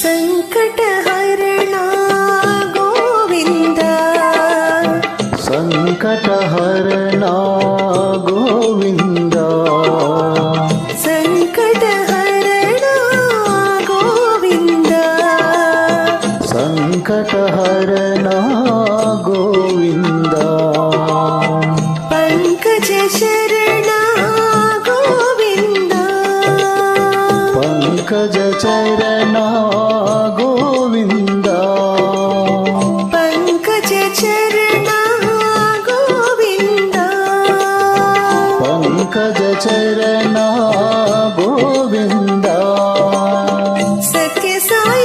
ಸಂಕಟಹರಣ ಗೋವಿಂದ ಸಂಕಟಹರಣ ಗೋವಿಂದ ಸಂಕಟಹರಣ ಗೋವಿಂದ ಸಂಕಟಹರಣ ಗೋವಿಂದ ಪಂಕಜ ಶರಣ ಗೋವಿಂದ ಪಂಕಜ ಚರಣ ಗೋವಿಂದ ಪಂಕಜ ಚರಣ ಗೋವಿಂದ ಪಂಕಜ ಚರಣ ಗೋವಿಂದ ಸತ್ಯ ಸಾಯಿ